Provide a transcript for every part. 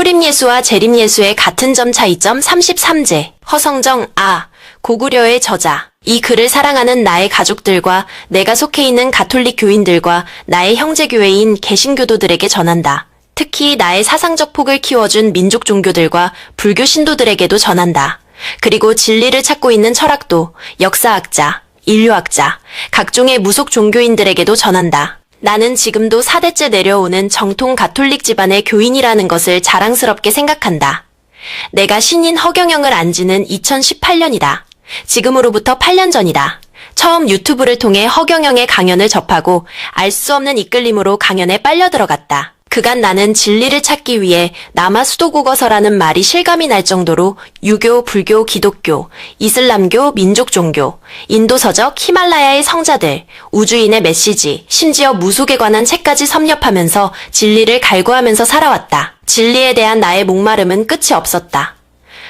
초림예수와 재림예수의 같은 점 차이점 33제. 허성정, 고구려의 저자. 이 글을 사랑하는 나의 가족들과 내가 속해 있는 가톨릭 교인들과 나의 형제교회인 개신교도들에게 전한다. 특히 나의 사상적 폭을 키워준 민족 종교들과 불교 신도들에게도 전한다. 그리고 진리를 찾고 있는 철학도, 역사학자, 인류학자, 각종의 무속 종교인들에게도 전한다. 나는 지금도 4대째 내려오는 정통 가톨릭 집안의 교인이라는 것을 자랑스럽게 생각한다. 내가 신인 허경영을 안 지는 2018년이다. 지금으로부터 8년 전이다. 처음 유튜브를 통해 허경영의 강연을 접하고 알 수 없는 이끌림으로 강연에 빨려 들어갔다. 그간 나는 진리를 찾기 위해 남아 수도국어서라는 말이 실감이 날 정도로 유교, 불교, 기독교, 이슬람교, 민족 종교, 인도 서적, 히말라야의 성자들, 우주인의 메시지, 심지어 무속에 관한 책까지 섭렵하면서 진리를 갈구하면서 살아왔다. 진리에 대한 나의 목마름은 끝이 없었다.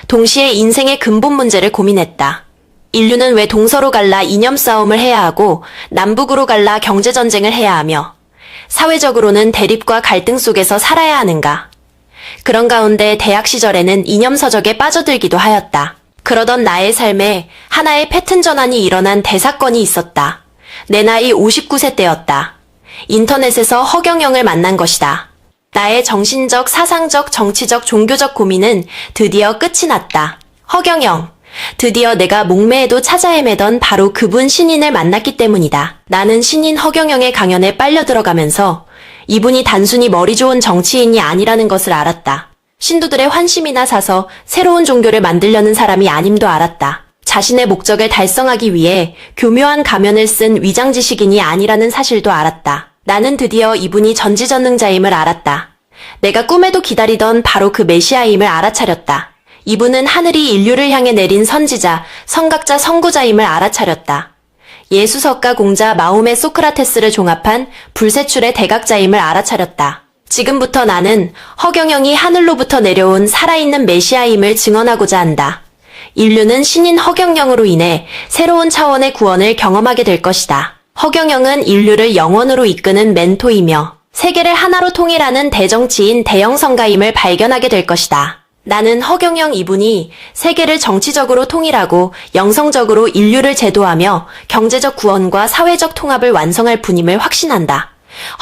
동시에 인생의 근본 문제를 고민했다. 인류는 왜 동서로 갈라 이념 싸움을 해야 하고 남북으로 갈라 경제전쟁을 해야 하며 사회적으로는 대립과 갈등 속에서 살아야 하는가? 그런 가운데 대학 시절에는 이념 서적에 빠져들기도 하였다. 그러던 나의 삶에 하나의 패턴 전환이 일어난 대사건이 있었다. 내 나이 59세 때였다. 인터넷에서 허경영을 만난 것이다. 나의 정신적, 사상적, 정치적, 종교적 고민은 드디어 끝이 났다. 허경영. 드디어 내가 목매에도 찾아 헤매던 바로 그분 신인을 만났기 때문이다. 나는 신인 허경영의 강연에 빨려 들어가면서 이분이 단순히 머리 좋은 정치인이 아니라는 것을 알았다. 신도들의 환심이나 사서 새로운 종교를 만들려는 사람이 아님도 알았다. 자신의 목적을 달성하기 위해 교묘한 가면을 쓴 위장 지식인이 아니라는 사실도 알았다. 나는 드디어 이분이 전지전능자임을 알았다. 내가 꿈에도 기다리던 바로 그 메시아임을 알아차렸다. 이분은 하늘이 인류를 향해 내린 선지자, 선각자, 선구자임을 알아차렸다. 예수석가 공자 마호메 소크라테스를 종합한 불세출의 대각자임을 알아차렸다. 지금부터 나는 허경영이 하늘로부터 내려온 살아있는 메시아임을 증언하고자 한다. 인류는 신인 허경영으로 인해 새로운 차원의 구원을 경험하게 될 것이다. 허경영은 인류를 영원으로 이끄는 멘토이며 세계를 하나로 통일하는 대정치인 대영성가임을 발견하게 될 것이다. 나는 허경영 이분이 세계를 정치적으로 통일하고 영성적으로 인류를 제도하며 경제적 구원과 사회적 통합을 완성할 분임을 확신한다.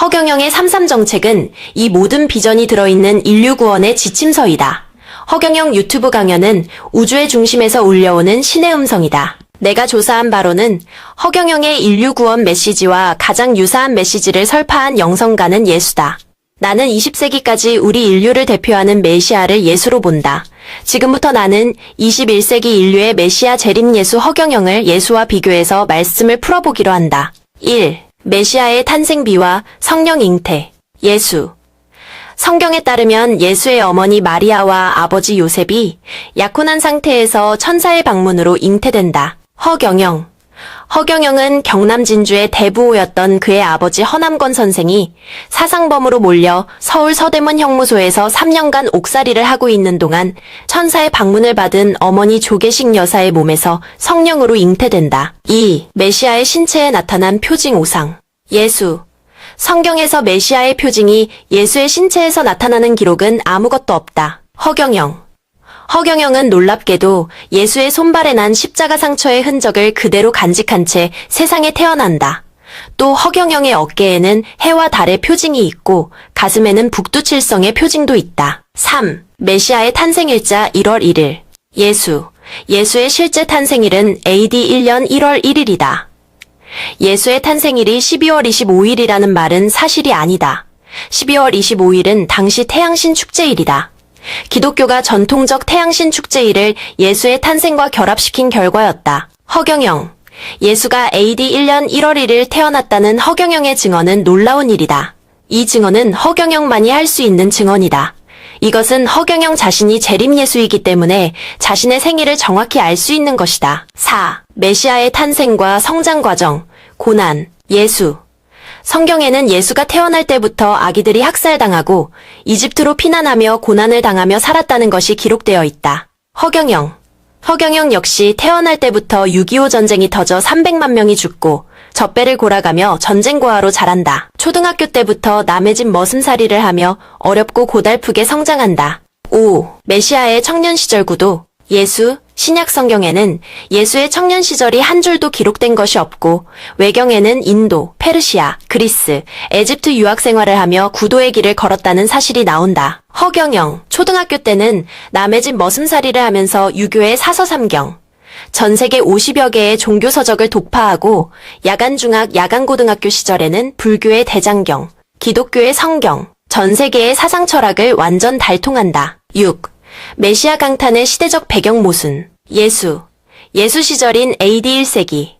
허경영의 33 정책은 이 모든 비전이 들어있는 인류 구원의 지침서이다. 허경영 유튜브 강연은 우주의 중심에서 울려오는 신의 음성이다. 내가 조사한 바로는 허경영의 인류 구원 메시지와 가장 유사한 메시지를 설파한 영성가는 예수다. 나는 20세기까지 우리 인류를 대표하는 메시아를 예수로 본다. 지금부터 나는 21세기 인류의 메시아 재림 예수 허경영을 예수와 비교해서 말씀을 풀어보기로 한다. 1. 메시아의 탄생비와 성령 잉태. 예수. 성경에 따르면 예수의 어머니 마리아와 아버지 요셉이 약혼한 상태에서 천사의 방문으로 잉태된다. 허경영. 허경영은 경남 진주의 대부호였던 그의 아버지 허남건 선생이 사상범으로 몰려 서울 서대문 형무소에서 3년간 옥살이를 하고 있는 동안 천사의 방문을 받은 어머니 조계식 여사의 몸에서 성령으로 잉태된다. 2. 메시아의 신체에 나타난 표징 오상. 예수. 성경에서 메시아의 표징이 예수의 신체에서 나타나는 기록은 아무것도 없다. 허경영. 허경영은 놀랍게도 예수의 손발에 난 십자가 상처의 흔적을 그대로 간직한 채 세상에 태어난다. 또 허경영의 어깨에는 해와 달의 표징이 있고 가슴에는 북두칠성의 표징도 있다. 3. 메시아의 탄생일자 1월 1일. 예수. 예수의 실제 탄생일은 AD 1년 1월 1일이다. 예수의 탄생일이 12월 25일이라는 말은 사실이 아니다. 12월 25일은 당시 태양신 축제일이다. 기독교가 전통적 태양신 축제일을 예수의 탄생과 결합시킨 결과였다. 허경영. 예수가 AD 1년 1월 1일 태어났다는 허경영의 증언은 놀라운 일이다. 이 증언은 허경영만이 할 수 있는 증언이다. 이것은 허경영 자신이 재림 예수이기 때문에 자신의 생일을 정확히 알 수 있는 것이다. 4. 메시아의 탄생과 성장 과정, 고난, 예수. 성경에는 예수가 태어날 때부터 아기들이 학살당하고 이집트로 피난하며 고난을 당하며 살았다는 것이 기록되어 있다. 허경영. 허경영 역시 태어날 때부터 6.25 전쟁이 터져 300만 명이 죽고 젖배를 골아가며 전쟁고아로 자란다. 초등학교 때부터 남의 집 머슴살이를 하며 어렵고 고달프게 성장한다. 5. 메시아의 청년 시절 구도. 예수, 신약 성경에는 예수의 청년 시절이 한 줄도 기록된 것이 없고 외경에는 인도, 페르시아, 그리스, 에집트 유학 생활을 하며 구도의 길을 걸었다는 사실이 나온다. 허경영, 초등학교 때는 남의 집 머슴살이를 하면서 유교의 사서삼경, 전 세계 50여 개의 종교 서적을 독파하고 야간중학, 야간고등학교 시절에는 불교의 대장경, 기독교의 성경, 전 세계의 사상 철학을 완전 달통한다. 6. 메시아 강탄의 시대적 배경 모순. 예수 시절인 AD 1세기.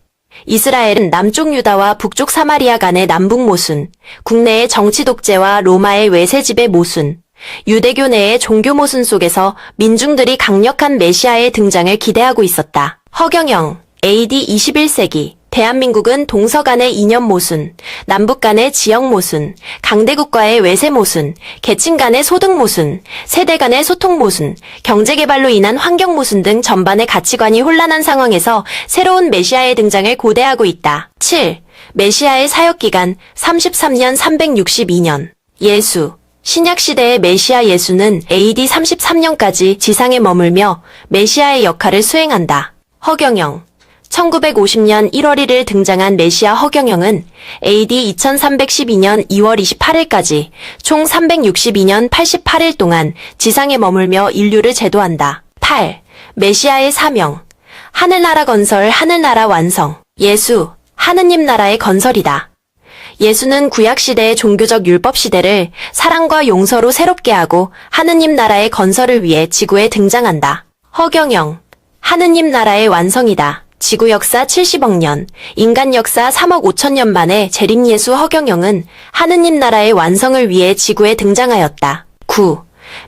이스라엘은 남쪽 유다와 북쪽 사마리아 간의 남북 모순, 국내의 정치 독재와 로마의 외세 지배 모순, 유대교 내의 종교 모순 속에서 민중들이 강력한 메시아의 등장을 기대하고 있었다. 허경영, AD 21세기. 대한민국은 동서 간의 이념 모순, 남북 간의 지역 모순, 강대국과의 외세 모순, 계층 간의 소득 모순, 세대 간의 소통 모순, 경제개발로 인한 환경 모순 등 전반의 가치관이 혼란한 상황에서 새로운 메시아의 등장을 고대하고 있다. 7. 메시아의 사역기간 33년 362년. 예수. 신약시대의 메시아 예수는 AD 33년까지 지상에 머물며 메시아의 역할을 수행한다. 허경영. 1950년 1월 1일 등장한 메시아 허경영은 AD 2312년 2월 28일까지 총 362년 88일 동안 지상에 머물며 인류를 제도한다. 8. 메시아의 사명. 하늘나라 건설, 하늘나라 완성. 예수, 하느님 나라의 건설이다. 예수는 구약시대의 종교적 율법시대를 사랑과 용서로 새롭게 하고 하느님 나라의 건설을 위해 지구에 등장한다. 허경영, 하느님 나라의 완성이다. 지구 역사 70억 년, 인간 역사 3억 5천 년 만에 재림 예수 허경영은 하느님 나라의 완성을 위해 지구에 등장하였다. 9.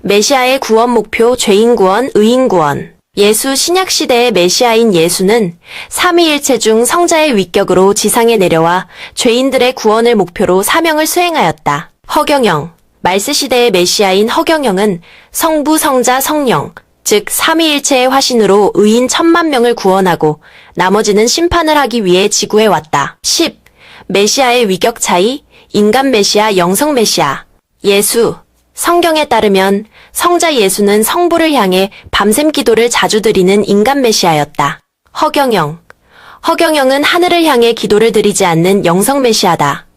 메시아의 구원 목표 죄인 구원, 의인 구원. 예수 신약시대의 메시아인 예수는 삼위일체 중 성자의 위격으로 지상에 내려와 죄인들의 구원을 목표로 사명을 수행하였다. 허경영, 말세시대의 메시아인 허경영은 성부, 성자, 성령, 즉 삼위일체의 화신으로 의인 1000만 명을 구원하고 나머지는 심판을 하기 위해 지구에 왔다. 10. 메시아의 위격 차이, 인간 메시아, 영성 메시아. 예수. 성경에 따르면 성자 예수는 성부를 향해 밤샘 기도를 자주 드리는 인간 메시아였다. 허경영. 허경영은 하늘을 향해 기도를 드리지 않는 영성 메시아다.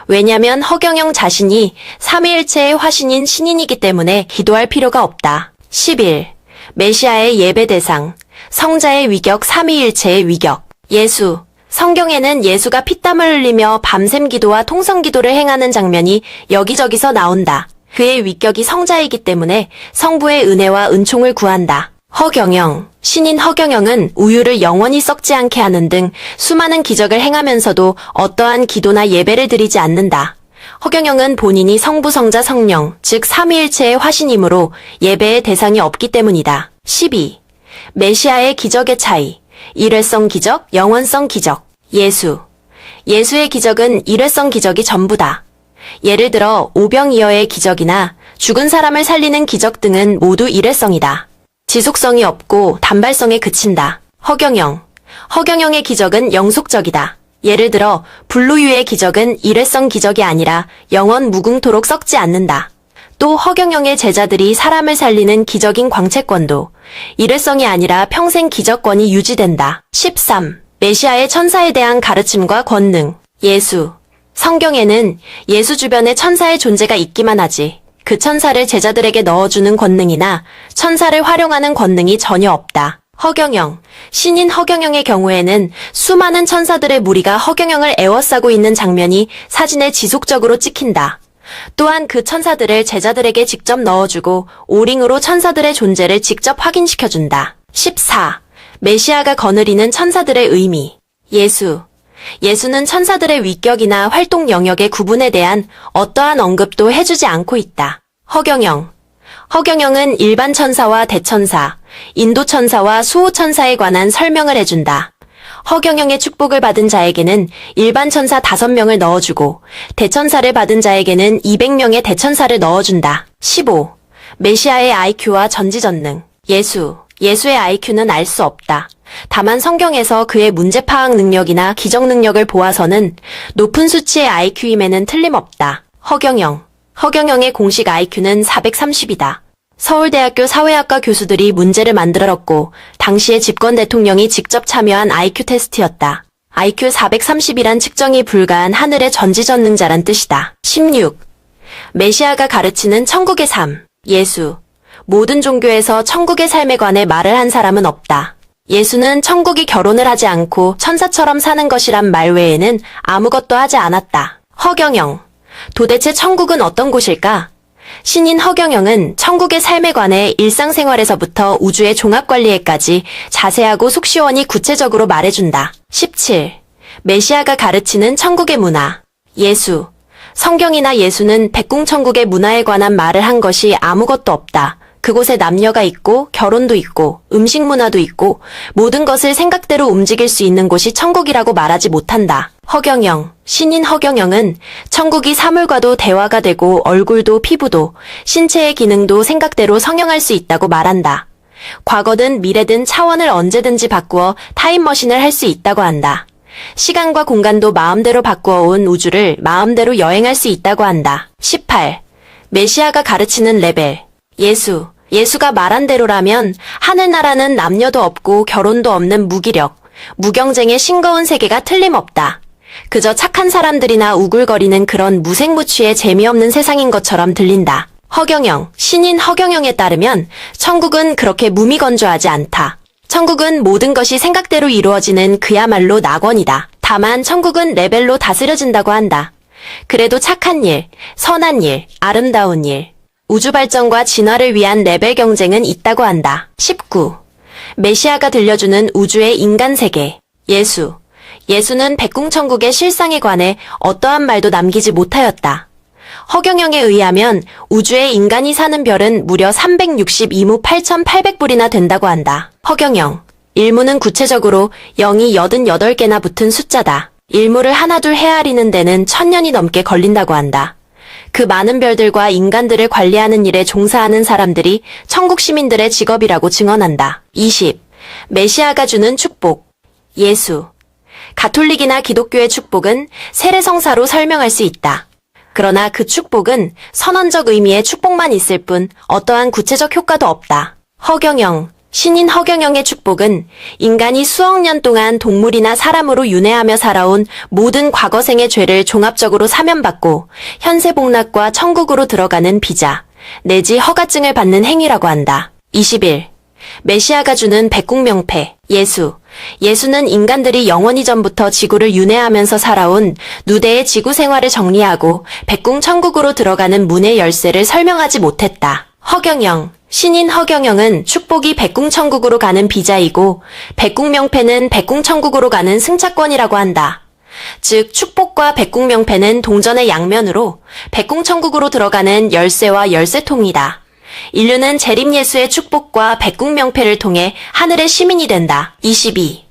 왜냐면 허경영 자신이 삼위일체의 화신인 신인이기 때문에 기도할 필요가 없다. 11. 메시아의 예배 대상, 성자의 위격, 삼위일체의 위격. 예수. 성경에는 예수가 피땀을 흘리며 밤샘 기도와 통성 기도를 행하는 장면이 여기저기서 나온다. 그의 위격이 성자이기 때문에 성부의 은혜와 은총을 구한다. 허경영. 신인 허경영은 우유를 영원히 썩지 않게 하는 등 수많은 기적을 행하면서도 어떠한 기도나 예배를 드리지 않는다. 허경영은 본인이 성부, 성자, 성령, 즉 삼위일체의 화신이므로 예배의 대상이 없기 때문이다. 12. 메시아의 기적의 차이. 일회성 기적, 영원성 기적. 예수. 예수의 기적은 일회성 기적이 전부다. 예를 들어 오병이어의 기적이나 죽은 사람을 살리는 기적 등은 모두 일회성이다. 지속성이 없고 단발성에 그친다. 허경영. 허경영의 기적은 영속적이다. 예를 들어 불루유의 기적은 일회성 기적이 아니라 영원 무궁토록 썩지 않는다. 또 허경영의 제자들이 사람을 살리는 기적인 광채권도 일회성이 아니라 평생 기적권이 유지된다. 13. 메시아의 천사에 대한 가르침과 권능. 예수. 성경에는 예수 주변에 천사의 존재가 있기만 하지 그 천사를 제자들에게 넣어주는 권능이나 천사를 활용하는 권능이 전혀 없다. 허경영. 신인 허경영의 경우에는 수많은 천사들의 무리가 허경영을 에워싸고 있는 장면이 사진에 지속적으로 찍힌다. 또한 그 천사들을 제자들에게 직접 넣어주고 오링으로 천사들의 존재를 직접 확인시켜준다. 14. 메시아가 거느리는 천사들의 의미. 예수. 예수는 천사들의 위격이나 활동 영역의 구분에 대한 어떠한 언급도 해주지 않고 있다. 허경영. 허경영은 일반 천사와 대천사, 인도 천사와 수호 천사에 관한 설명을 해준다. 허경영의 축복을 받은 자에게는 일반 천사 5명을 넣어주고 대천사를 받은 자에게는 200명의 대천사를 넣어준다. 15. 메시아의 IQ와 전지전능. 예수의 IQ는 알 수 없다. 다만 성경에서 그의 문제 파악 능력이나 기적 능력을 보아서는 높은 수치의 IQ임에는 틀림없다. 허경영의 공식 IQ는 430이다. 서울대학교 사회학과 교수들이 문제를 만들었고 당시의 집권 대통령이 직접 참여한 IQ 테스트였다. IQ 430이란 측정이 불가한 하늘의 전지전능자란 뜻이다. 16. 메시아가 가르치는 천국의 삶. 예수. 모든 종교에서 천국의 삶에 관해 말을 한 사람은 없다. 예수는 천국이 결혼을 하지 않고 천사처럼 사는 것이란 말 외에는 아무것도 하지 않았다. 허경영. 도대체 천국은 어떤 곳일까? 신인 허경영은 천국의 삶에 관해 일상생활에서부터 우주의 종합관리에까지 자세하고 속시원히 구체적으로 말해준다. 17. 메시아가 가르치는 천국의 문화. 예수. 성경이나 예수는 백궁천국의 문화에 관한 말을 한 것이 아무것도 없다. 그곳에 남녀가 있고 결혼도 있고 음식 문화도 있고 모든 것을 생각대로 움직일 수 있는 곳이 천국이라고 말하지 못한다. 허경영, 신인 허경영은 천국이 사물과도 대화가 되고 얼굴도 피부도 신체의 기능도 생각대로 성형할 수 있다고 말한다. 과거든 미래든 차원을 언제든지 바꾸어 타임머신을 할 수 있다고 한다. 시간과 공간도 마음대로 바꾸어 온 우주를 마음대로 여행할 수 있다고 한다. 18. 메시아가 가르치는 레벨. 예수. 예수가 말한 대로라면 하늘나라는 남녀도 없고 결혼도 없는 무기력, 무경쟁의 싱거운 세계가 틀림없다. 그저 착한 사람들이나 우글거리는 그런 무색무취의 재미없는 세상인 것처럼 들린다. 허경영, 신인 허경영에 따르면 천국은 그렇게 무미건조하지 않다. 천국은 모든 것이 생각대로 이루어지는 그야말로 낙원이다. 다만 천국은 레벨로 다스려진다고 한다. 그래도 착한 일, 선한 일, 아름다운 일, 우주 발전과 진화를 위한 레벨 경쟁은 있다고 한다. 19. 메시아가 들려주는 우주의 인간 세계. 예수. 예수는 백궁천국의 실상에 관해 어떠한 말도 남기지 못하였다. 허경영에 의하면 우주에 인간이 사는 별은 무려 362무 8,800불이나 된다고 한다. 허경영. 일무는 구체적으로 0이 88개나 붙은 숫자다. 일무를 하나둘 헤아리는 데는 1000년이 넘게 걸린다고 한다. 그 많은 별들과 인간들을 관리하는 일에 종사하는 사람들이 천국 시민들의 직업이라고 증언한다. 20. 메시아가 주는 축복. 예수. 가톨릭이나 기독교의 축복은 세례성사로 설명할 수 있다. 그러나 그 축복은 선언적 의미의 축복만 있을 뿐 어떠한 구체적 효과도 없다. 허경영, 신인 허경영의 축복은 인간이 수억 년 동안 동물이나 사람으로 윤회하며 살아온 모든 과거생의 죄를 종합적으로 사면받고 현세 복락과 천국으로 들어가는 비자, 내지 허가증을 받는 행위라고 한다. 21. 메시아가 주는 백궁명패. 예수. 예수는 인간들이 영원히 전부터 지구를 윤회하면서 살아온 누대의 지구 생활을 정리하고 백궁천국으로 들어가는 문의 열쇠를 설명하지 못했다. 허경영. 신인 허경영은 축복이 백궁천국으로 가는 비자이고 백궁명패는 백궁천국으로 가는 승차권이라고 한다. 즉 축복과 백궁명패는 동전의 양면으로 백궁천국으로 들어가는 열쇠와 열쇠통이다. 인류는 재림예수의 축복과 백궁명패를 통해 하늘의 시민이 된다. 22.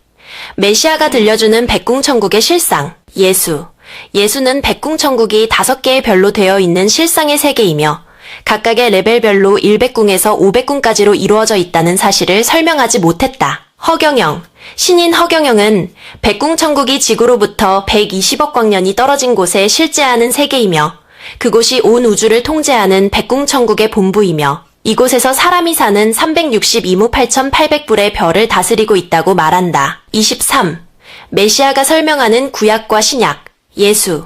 메시아가 들려주는 백궁천국의 실상. 예수. 예수는 백궁천국이 5개의 별로 되어 있는 실상의 세계이며 각각의 레벨별로 1백궁에서 500궁까지로 이루어져 있다는 사실을 설명하지 못했다. 허경영. 신인 허경영은 백궁천국이 지구로부터 120억 광년이 떨어진 곳에 실제하는 세계이며 그곳이 온 우주를 통제하는 백궁천국의 본부이며 이곳에서 사람이 사는 362무 8,800불의 별을 다스리고 있다고 말한다. 23. 메시아가 설명하는 구약과 신약. 예수.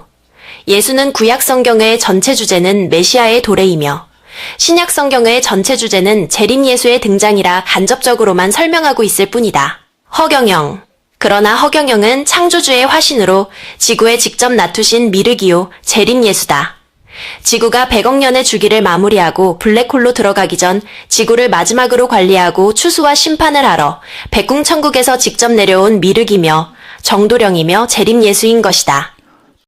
예수는 구약 성경의 전체 주제는 메시아의 도래이며 신약 성경의 전체 주제는 재림 예수의 등장이라 간접적으로만 설명하고 있을 뿐이다. 허경영. 그러나 허경영은 창조주의 화신으로 지구에 직접 나투신 미르기오 재림 예수다. 지구가 100억 년의 주기를 마무리하고 블랙홀로 들어가기 전 지구를 마지막으로 관리하고 추수와 심판을 하러 백궁천국에서 직접 내려온 미륵이며 정도령이며 재림 예수인 것이다.